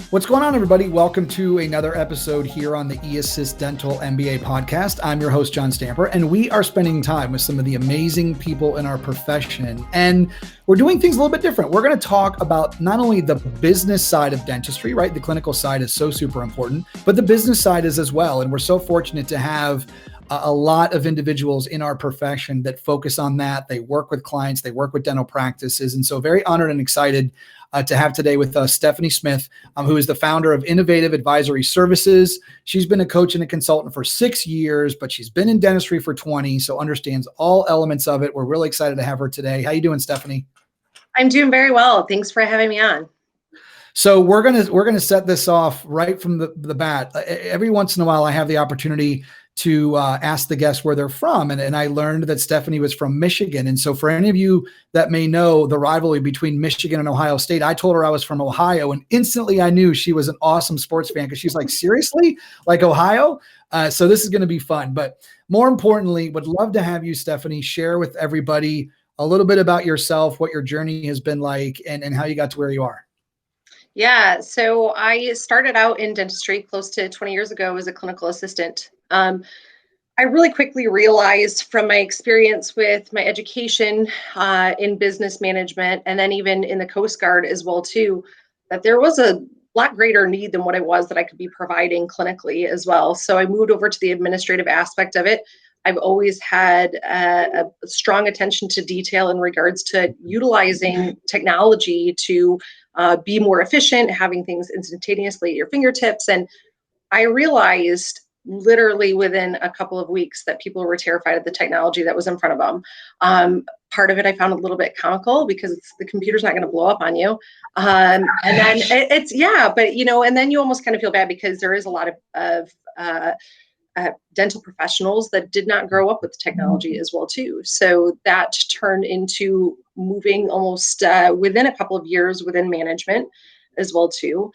What's going on, everybody? Welcome to another episode here on the eAssist Dental.MBA podcast. I'm your host, John Stamper, and we are spending time with some of the amazing people in our profession. And we're doing things a little bit different. We're going to talk about not only the business side of dentistry, right? The clinical side is so super important, but the business side is as well. And we're so fortunate to have a lot of individuals in our profession that focus on that. They work with clients, they work with dental practices. And so very honored and excited to have today with us Stephanie Smith, who is the founder of Innovative Advisory Services. She's been a coach and a consultant for 6 years, but she's been in dentistry for 20, so understands all elements of it. We're really excited to have her today. How you doing, Stephanie? I'm doing very well. Thanks for having me on. So we're gonna set this off right from the bat. Every once in a while, I have the opportunity to ask the guests where they're from. And I learned that Stephanie was from Michigan. And so for any of you that may know the rivalry between Michigan and Ohio State, I told her I was from Ohio, and instantly I knew she was an awesome sports fan because she's like, seriously? Like Ohio? So this is going to be fun. But more importantly, would love to have you, Stephanie, share with everybody a little bit about yourself, what your journey has been like, and how you got to where you are. Yeah, so I started out in dentistry close to 20 years ago as a clinical assistant. I really quickly realized from my experience with my education in business management, and then even in the Coast Guard as well too, that there was a lot greater need than what it was that I could be providing clinically as well. So I moved over to the administrative aspect of it. I've always had a strong attention to detail in regards to utilizing technology to be more efficient, having things instantaneously at your fingertips. And I realized literally within a couple of weeks that people were terrified of the technology that was in front of them. Part of it I found a little bit comical because the computer's not going to blow up on you. And then and then you almost kind of feel bad because there is a lot of dental professionals that did not grow up with technology as well too. So that turned into moving almost within a couple of years within management as well too.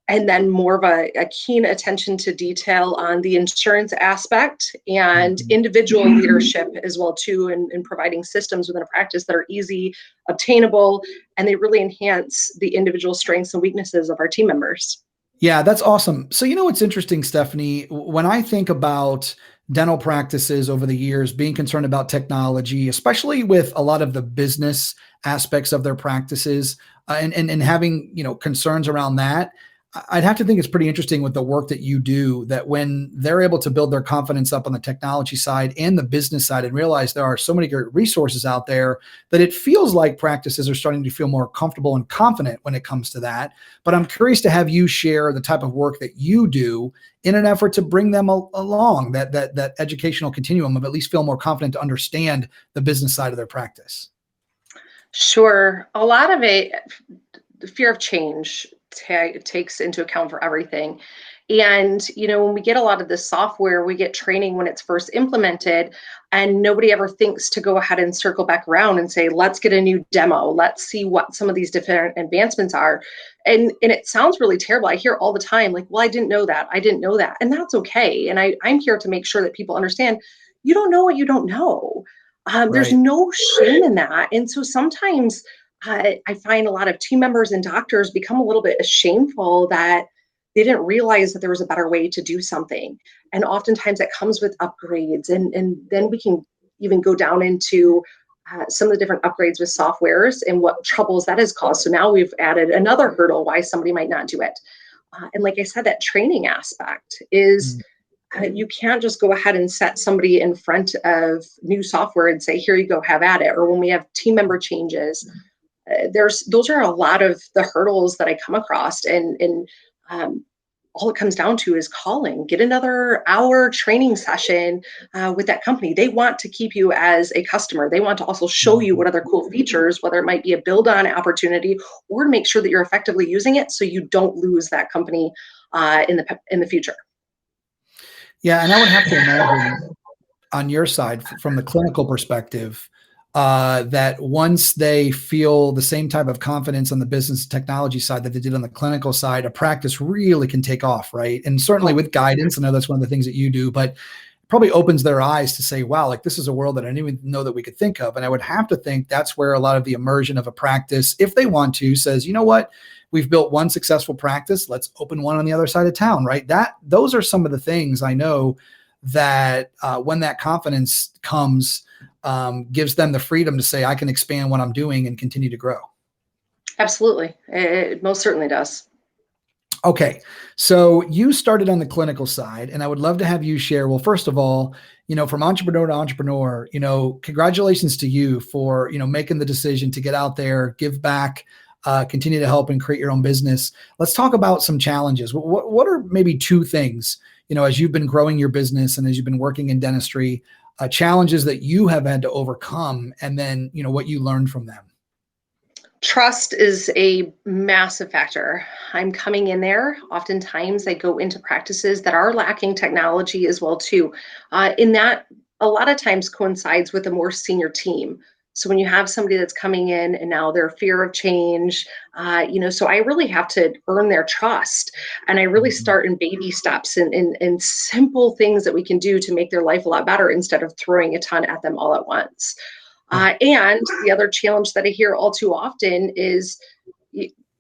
And then more of a keen attention to detail on the insurance aspect and individual leadership as well too, in providing systems within a practice that are easy, obtainable, and they really enhance the individual strengths and weaknesses of our team members. Yeah, that's awesome. So, what's interesting, Stephanie, when I think about dental practices over the years, being concerned about technology, especially with a lot of the business aspects of their practices and having, concerns around that, I'd have to think it's pretty interesting with the work that you do, that when they're able to build their confidence up on the technology side and the business side and realize there are so many great resources out there, that it feels like practices are starting to feel more comfortable and confident when it comes to that. But I'm curious to have you share the type of work that you do in an effort to bring them along that educational continuum of at least feel more confident to understand the business side of their practice. Sure. A lot of it, the fear of change takes into account for everything. And, when we get a lot of this software, we get training when it's first implemented, and nobody ever thinks to go ahead and circle back around and say, let's get a new demo. Let's see what some of these different advancements are. And it sounds really terrible. I hear all the time, like, well, I didn't know that. I didn't know that. And that's okay. And I'm here to make sure that people understand you don't know what you don't know. There's no shame in that. And so sometimes I find a lot of team members and doctors become a little bit shameful that they didn't realize that there was a better way to do something. And oftentimes that comes with upgrades. And then we can even go down into some of the different upgrades with softwares and what troubles that has caused. So now we've added another hurdle why somebody might not do it. And like I said, that training aspect is you can't just go ahead and set somebody in front of new software and say, here you go, have at it. Or when we have team member changes, those are a lot of the hurdles that I come across, and all it comes down to is calling, get another hour training session with that company. They want to keep you as a customer. They want to also show you what other cool features, whether it might be a build on opportunity or to make sure that you're effectively using it so you don't lose that company in the future. Yeah, and I would have to imagine on your side, from the clinical perspective, that once they feel the same type of confidence on the business technology side that they did on the clinical side, a practice really can take off, right? And certainly with guidance, I know that's one of the things that you do, but probably opens their eyes to say, wow, like this is a world that I didn't even know that we could think of. And I would have to think that's where a lot of the immersion of a practice, if they want to, says, you know what, we've built one successful practice, let's open one on the other side of town, right? Those are some of the things I know that when that confidence comes, gives them the freedom to say, I can expand what I'm doing and continue to grow. Absolutely. It most certainly does. Okay. So you started on the clinical side, and I would love to have you share. Well, first of all, from entrepreneur to entrepreneur, congratulations to you for, making the decision to get out there, give back, continue to help and create your own business. Let's talk about some challenges. What are maybe two things, as you've been growing your business and as you've been working in dentistry, challenges that you have had to overcome, and then, what you learned from them? Trust is a massive factor. I'm coming in there. Oftentimes, I go into practices that are lacking technology as well too. In that, a lot of times coincides with a more senior team. So when you have somebody that's coming in and now their fear of change, so I really have to earn their trust, and I really start in baby steps and simple things that we can do to make their life a lot better instead of throwing a ton at them all at once. And the other challenge that I hear all too often is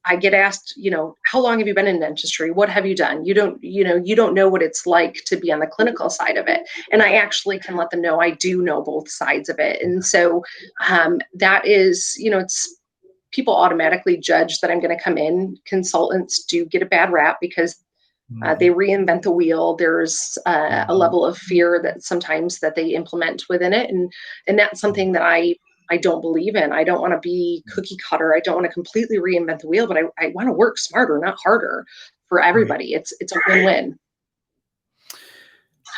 I get asked, how long have you been in dentistry? What have you done? You don't know what it's like to be on the clinical side of it. And I actually can let them know I do know both sides of it. And so that is, it's people automatically judge that I'm going to come in. Consultants do get a bad rap because they reinvent the wheel. There's a level of fear that sometimes that they implement within it, and that's something that I don't believe in. I don't want to be cookie cutter. I don't want to completely reinvent the wheel, but I want to work smarter, not harder, for everybody. Right. It's a win-win.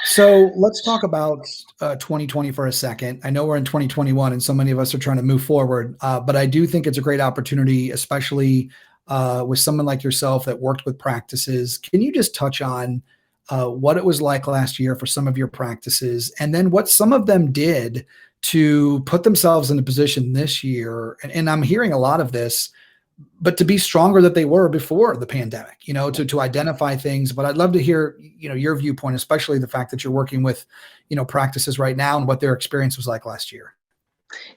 So let's talk about 2020 for a second. I know we're in 2021, and so many of us are trying to move forward, but I do think it's a great opportunity, especially with someone like yourself that worked with practices. Can you just touch on what it was like last year for some of your practices, and then what some of them did to put themselves in a position this year? And I'm hearing a lot of this, but to be stronger than they were before the pandemic, to identify things. But I'd love to hear, your viewpoint, especially the fact that you're working with, practices right now and what their experience was like last year.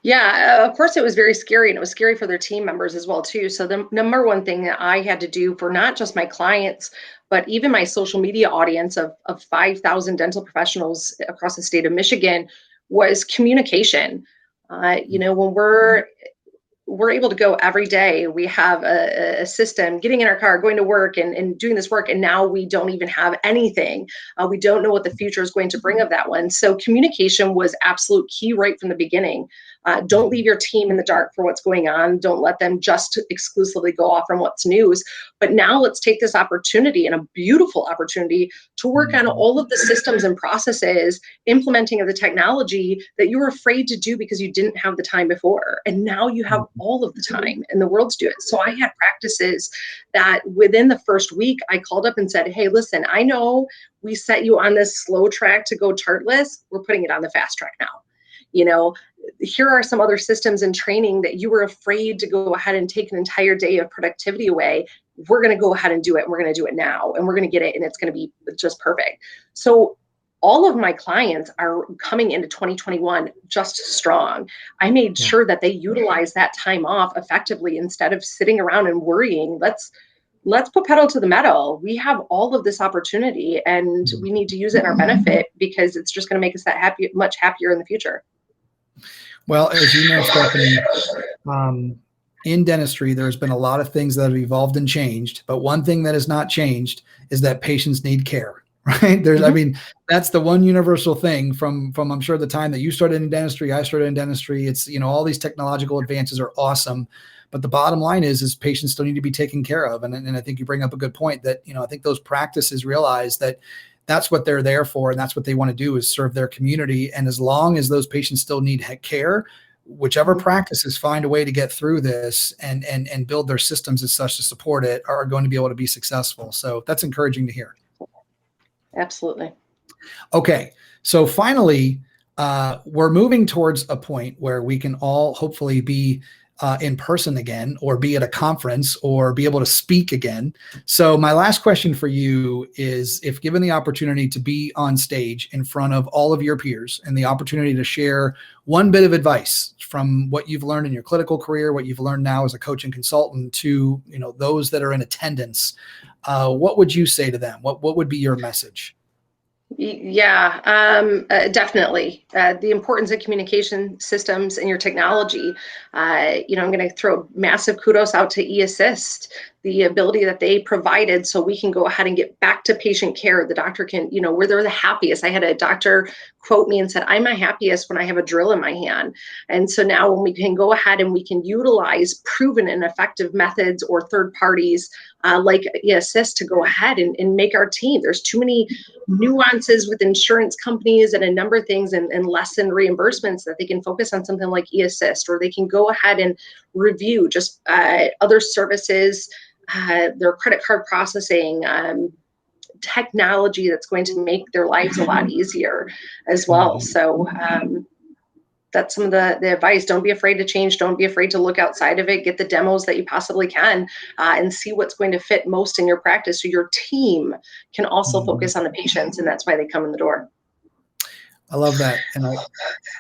Yeah, of course it was very scary, and it was scary for their team members as well too. So the number one thing that I had to do for not just my clients, but even my social media audience of 5,000 dental professionals across the state of Michigan was communication. When we're able to go every day. We have a system, getting in our car, going to work and doing this work. And now we don't even have anything. We don't know what the future is going to bring of that one. So communication was absolute key right from the beginning. Don't leave your team in the dark for what's going on. Don't let them just exclusively go off on what's news. But now let's take this opportunity, and a beautiful opportunity, to work on all of the systems and processes, implementing of the technology that you were afraid to do because you didn't have the time before. And now you have all of the time in the world to do it. So I had practices that within the first week, I called up and said, hey, listen, I know we set you on this slow track to go chartless. We're putting it on the fast track now. Here are some other systems and training that you were afraid to go ahead and take an entire day of productivity away. We're going to go ahead and do it. And we're going to do it now, and we're going to get it, and it's going to be just perfect. So all of my clients are coming into 2021 just strong. I made sure that they utilize that time off effectively instead of sitting around and worrying. Let's put pedal to the metal. We have all of this opportunity, and we need to use it in our benefit, because it's just going to make us much happier in the future. Well, as you know, Stephanie, in dentistry, there's been a lot of things that have evolved and changed, but one thing that has not changed is that patients need care, right? I mean, that's the one universal thing from I'm sure the time that you started in dentistry, I started in dentistry. It's, all these technological advances are awesome, but the bottom line is patients still need to be taken care of. And I think you bring up a good point that, I think those practices realize that that's what they're there for, and that's what they want to do, is serve their community. And as long as those patients still need care, whichever practices find a way to get through this and build their systems as such to support it, are going to be able to be successful. So that's encouraging to hear. Absolutely. Okay. So finally, we're moving towards a point where we can all hopefully be in person again, or be at a conference, or be able to speak again. So my last question for you is, if given the opportunity to be on stage in front of all of your peers and the opportunity to share one bit of advice from what you've learned in your clinical career, what you've learned now as a coach and consultant, to those that are in attendance, what would you say to them? What would be your message? Yeah, definitely. The importance of communication systems and your technology. I'm going to throw massive kudos out to eAssist, the ability that they provided so we can go ahead and get back to patient care. The doctor can, where they're the happiest. I had a doctor quote me and said, "I'm my happiest when I have a drill in my hand." And so now when we can go ahead and we can utilize proven and effective methods or third parties like eAssist to go ahead and make our team. There's too many nuances with insurance companies and a number of things and lessen reimbursements that they can focus on something like eAssist, or they can go ahead and review just other services, their credit card processing, technology that's going to make their lives a lot easier as well. So that's some of the advice. Don't be afraid to change. Don't be afraid to look outside of it. Get the demos that you possibly can and see what's going to fit most in your practice, so your team can also focus on the patients, and that's why they come in the door. I love that. And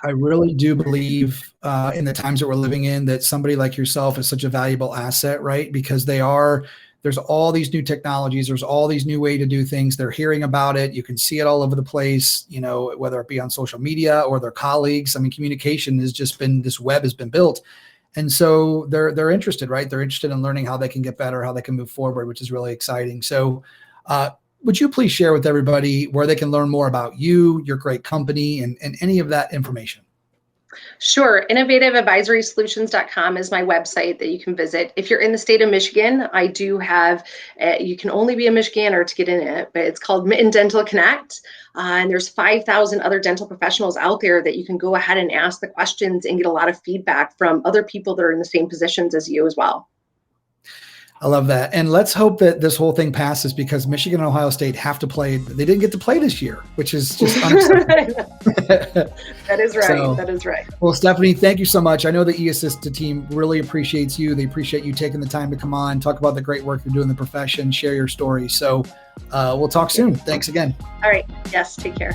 I really do believe in the times that we're living in, that somebody like yourself is such a valuable asset, right? Because there's all these new technologies. There's all these new ways to do things. They're hearing about it. You can see it all over the place, whether it be on social media or their colleagues. I mean, communication has just been, this web has been built. And so they're interested, right? They're interested in learning how they can get better, how they can move forward, which is really exciting. So would you please share with everybody where they can learn more about you, your great company, and any of that information? Sure. InnovativeAdvisorySolutions.com is my website that you can visit. If you're in the state of Michigan, I do have, you can only be a Michigander to get in it, but it's called Mitten Dental Connect. And there's 5,000 other dental professionals out there that you can go ahead and ask the questions and get a lot of feedback from other people that are in the same positions as you as well. I love that. And let's hope that this whole thing passes, because Michigan and Ohio State have to play. They didn't get to play this year, which is just unacceptable. That is right. So, that is right. Well, Stephanie, thank you so much. I know the eAssist team really appreciates you. They appreciate you taking the time to come on, talk about the great work you're doing in the profession, share your story. So we'll talk soon. Thanks again. All right. Yes. Take care.